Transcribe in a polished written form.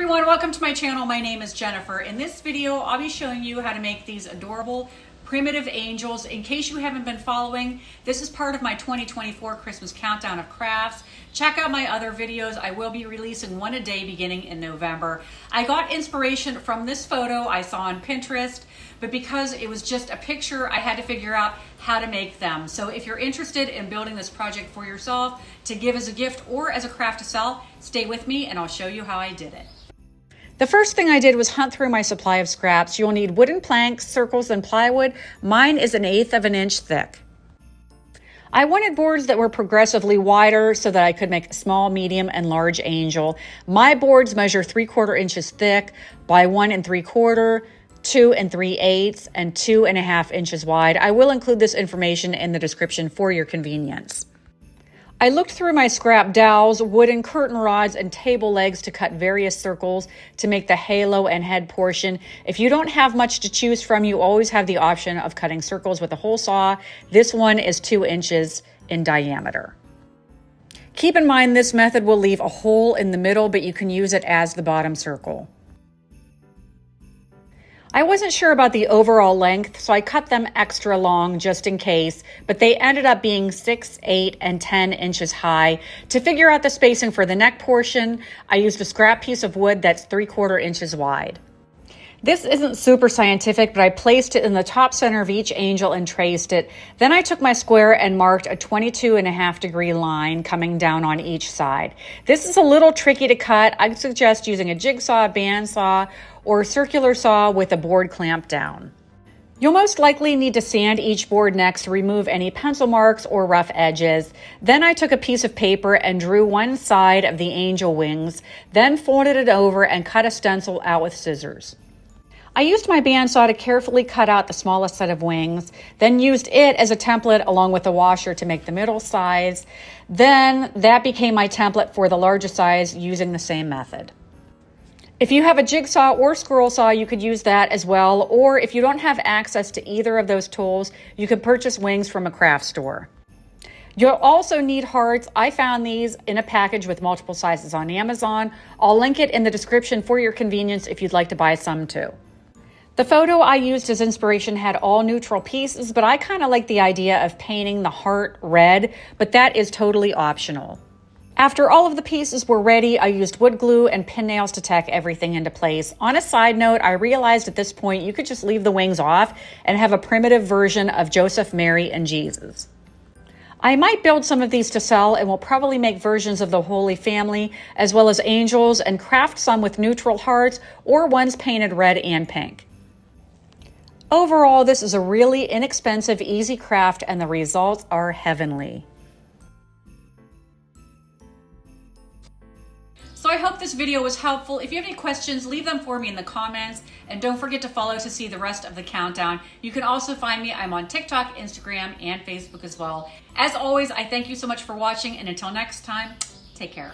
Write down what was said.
everyone, welcome to my channel. My name is Jennifer. In this video, I'll be showing you how to make these adorable primitive angels. In case you haven't been following, this is part of my 2024 Christmas countdown of crafts. Check out my other videos. I will be releasing one a day beginning in November. I got inspiration from this photo I saw on Pinterest, but because it was just a picture, I had to figure out how to make them. So if you're interested in building this project for yourself to give as a gift or as a craft to sell, stay with me and I'll show you how I did it. The first thing I did was hunt through my supply of scraps. You'll need wooden planks, circles, and plywood. Mine is 1/8 of an inch thick. I wanted boards that were progressively wider so that I could make a small, medium, and large angel. My boards measure 3/4 inches thick by 1 3/4, 2 3/8, and 2.5 inches wide. I will include this information in the description for your convenience. I looked through my scrap dowels, wooden curtain rods, and table legs to cut various circles to make the halo and head portion. If you don't have much to choose from, you always have the option of cutting circles with a hole saw. This one is 2 inches in diameter. Keep in mind this method will leave a hole in the middle, but you can use it as the bottom circle. I wasn't sure about the overall length, so I cut them extra long just in case, but they ended up being 6, 8, and 10 inches high. To figure out the spacing for the neck portion, I used a scrap piece of wood that's 3/4 inches wide. This isn't super scientific, but I placed it in the top center of each angel and traced it. Then I took my square and marked a 22.5-degree line coming down on each side. This is a little tricky to cut. I'd suggest using a jigsaw, bandsaw, or a circular saw with a board clamp down. You'll most likely need to sand each board next to remove any pencil marks or rough edges. Then I took a piece of paper and drew one side of the angel wings, then folded it over and cut a stencil out with scissors. I used my bandsaw to carefully cut out the smallest set of wings, then used it as a template along with the washer to make the middle size. Then that became my template for the largest size using the same method. If you have a jigsaw or scroll saw, you could use that as well, or if you don't have access to either of those tools, you could purchase wings from a craft store. You'll also need hearts. I found these in a package with multiple sizes on Amazon. I'll link it in the description for your convenience if you'd like to buy some too. The photo I used as inspiration had all neutral pieces, but I kind of like the idea of painting the heart red, but that is totally optional. After all of the pieces were ready, I used wood glue and pin nails to tack everything into place. On a side note, I realized at this point you could just leave the wings off and have a primitive version of Joseph, Mary, and Jesus. I might build some of these to sell and will probably make versions of the Holy Family as well as angels and craft some with neutral hearts or ones painted red and pink. Overall, this is a really inexpensive, easy craft and the results are heavenly. So I hope this video was helpful. If you have any questions, leave them for me in the comments. And don't forget to follow to see the rest of the countdown. You can also find me. I'm on TikTok, Instagram, and Facebook as well. As always, I thank you so much for watching. And until next time, take care.